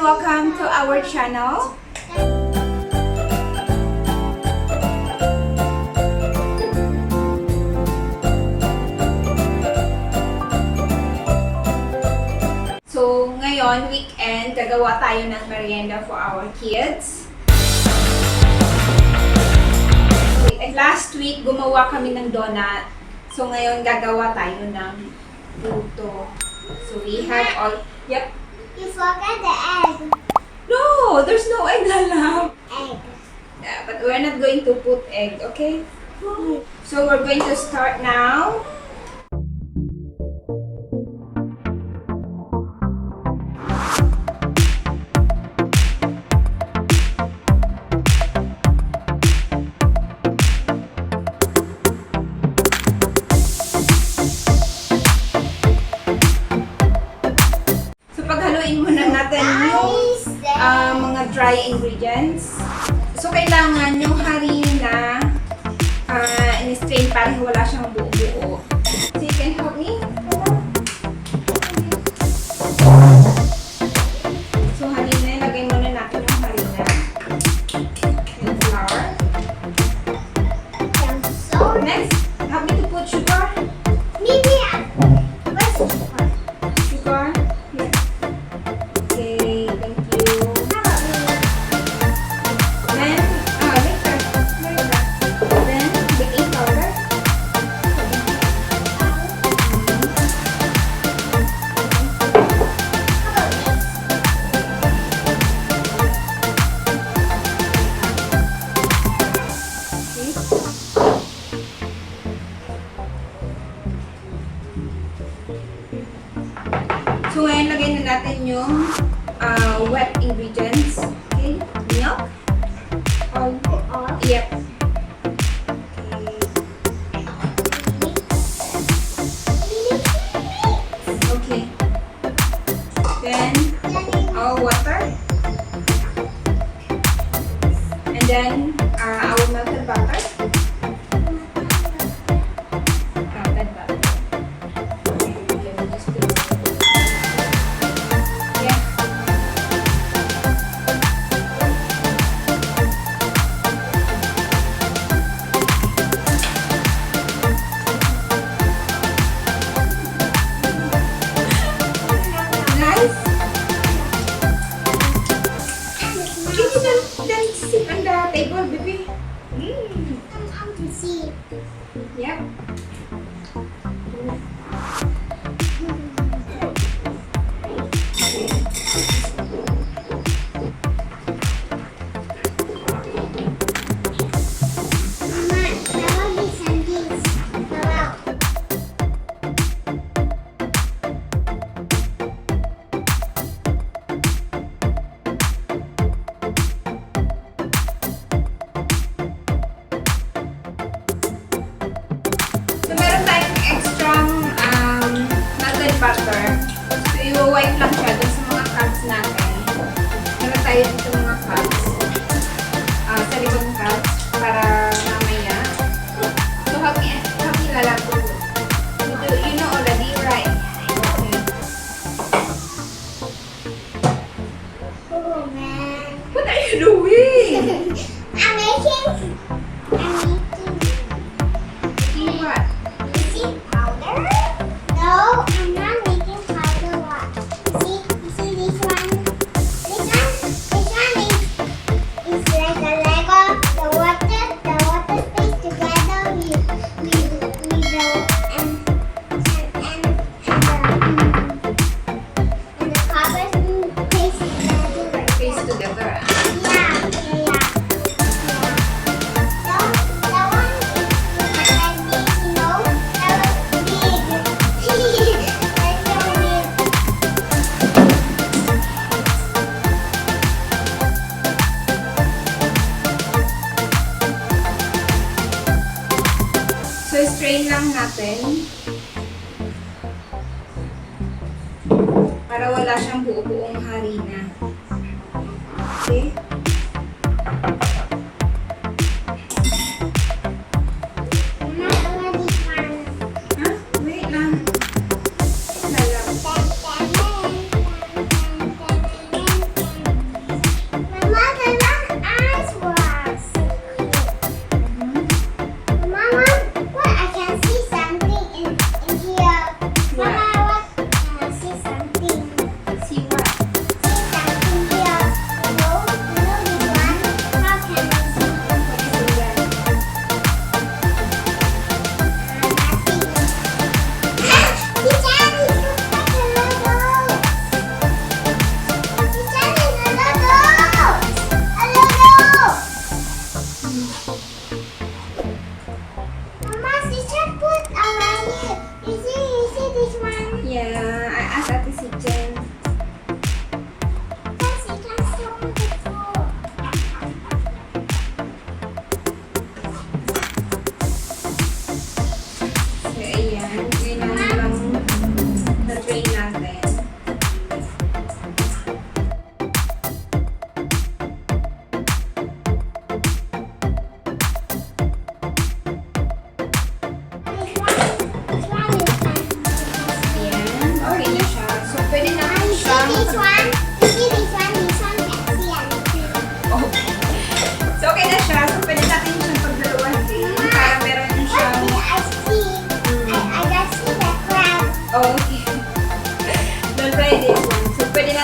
welcome to our channel. So, ngayon, weekend, gagawa tayo ng merienda for our kids. And last week, gumawa kami ng donut. So, ngayon, gagawa tayo ng puto. So, we have all... Yep. You forgot the egg. No! There's no egg, Lala. Egg. Yeah, but we're not going to put egg, okay? So, we're going to start now. Mga dry ingredients. So, kailangan yung harina in-strain para wala siyang buo-buo. So, you can help me? So, harina, lagay muna natin yung harina. Yung flour. Next, help me to put sugar. Maybe where's the sugar? Sugar? Here. Okay, thank you. So, ngayon, lagay na natin yung wet ingredients. Okay? Milk? All? Yep. Okay. Then, our water. And then, our melted butter. Yep. Butter. So, i-wipe lang siya dun sa mga cuts natin. Meron tayo dito mga cuts. Sa likod ng cuts. Para mamaya. So, help me lalabo. You know already, right? Okay. Oh, man. What are you doing? I'm making What? powder? No, I'm not making powder. What? You see this one? This one is like a Lego. The water stays together with the and the covers paste together. Paste together. So, strain lang natin para wala siyang buo-buong harina. Okay? Wait lang. Lalap.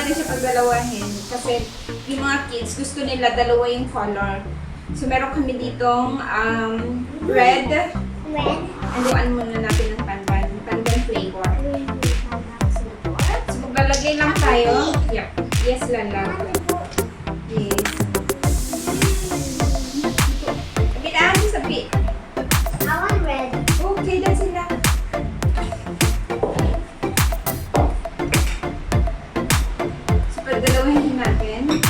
natin siya pagdalawahin kasi yung mga kids gusto nila dalawa yung color. So meron kami ditong red. Red. Haluan muna natin ng pandan. Pandan flavor. So maglalagay lang tayo. Yep. Yes, lalag. Yes. Sabitaan mo sabi. I want red. Okay, that's enough. So pagdalawahin natin.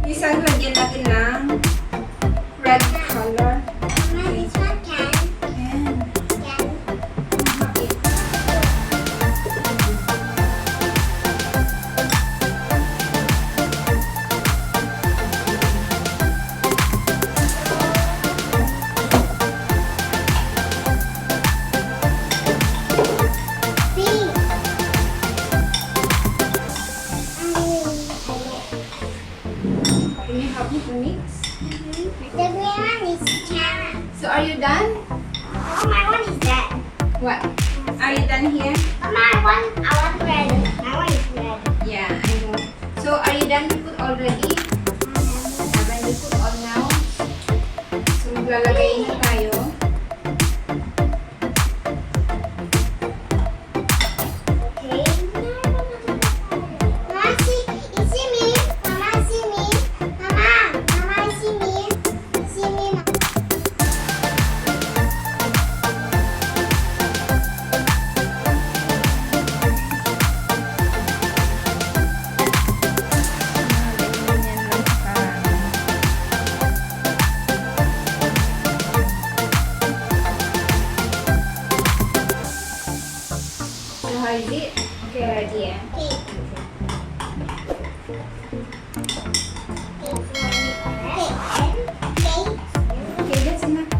Isang lagyan natin ng red color. Mama, this one can. Ayan. Can. Okay. Pink. Can you help me to mix? The green one is carrot. So are you done? Oh, my one is red. What? Are you done here? Mama, I want red. My one is red. Yeah, I know. So are you done to put already? Haven't you put all now? So maglalagay na tayo. Okay. Mama, you see me? Mama, see me? Mama, see me? See me? Ganyan lang sa So how is it? Okay, ready eh? Pink. Pink. Okay, that's enough.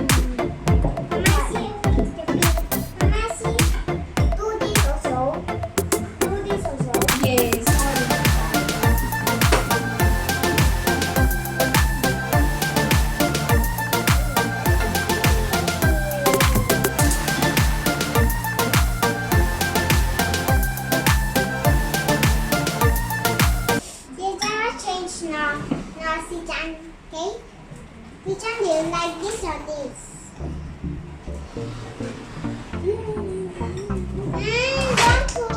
Mama, see? Mama, see? Do this also. Do this also. Yes. Change now. Now, Sichan, okay? Sichan, do you like this or this? Don't put.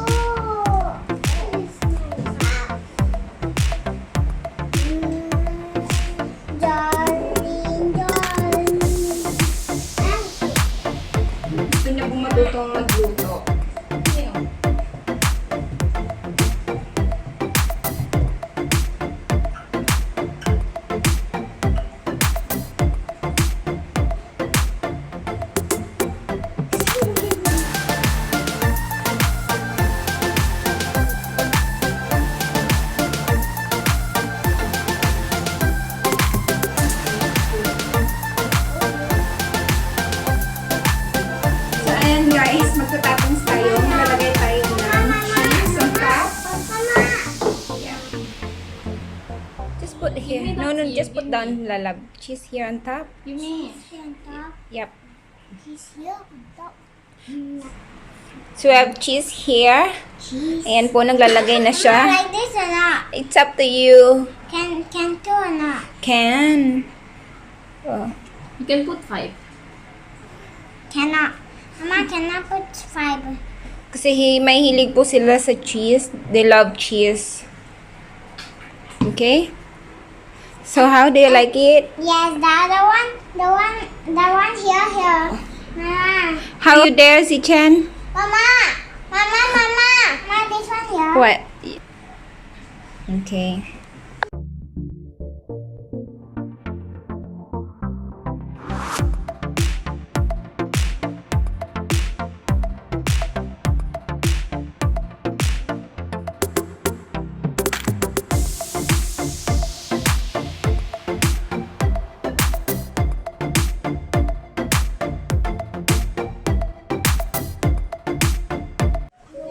Darling, darling. Gusto niya pong matutong magluto. Ayun. So ayan guys, magtatapos tayo. Maglalagay tayo ng cheese on top. Mama. Yeah. Just put here. No, just put down lalab. Cheese here on top. Here on top. Yep. He's here on top. So we have cheese here. Cheese. Ayan po, naglalagay na siya. Like this or not? It's up to you. Can two or not? Can. Oh. You can put 5. Cannot. Mama, cannot put 5. Kasi may hilig po sila sa cheese. They love cheese. Okay? So, how do you like it? Yes, the one here. Mama. How you dare, si Chen? Mama, this one here. What? Okay.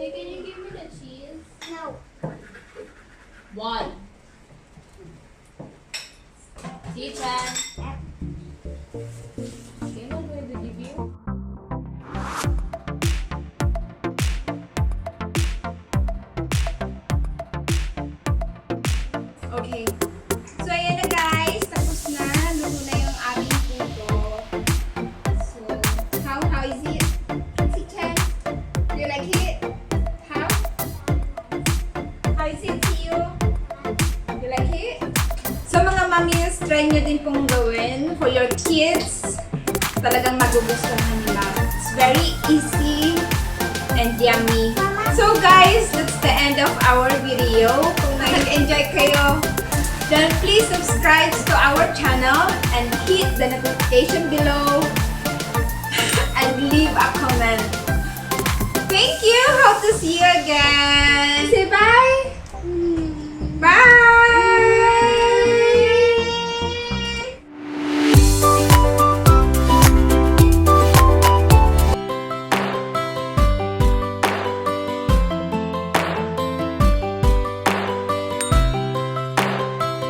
Can you give me the cheese? No. One. Teacher. Okay, I'm not going to give you. Okay. So, ayan na guys. Tapos na. Luto na yung aming puto. So, how is it? Si Chen? Do you like it? How? How is it to you? Do you like it? So, mga mommies, try nyo din pong gawin for your kids. Talagang magugustuhan nila. It's very easy and yummy. So guys, that's the end of our video. Kung nag-enjoy kayo, then please subscribe to our channel and hit the notification below and leave a comment. Thank you. Hope to see you again.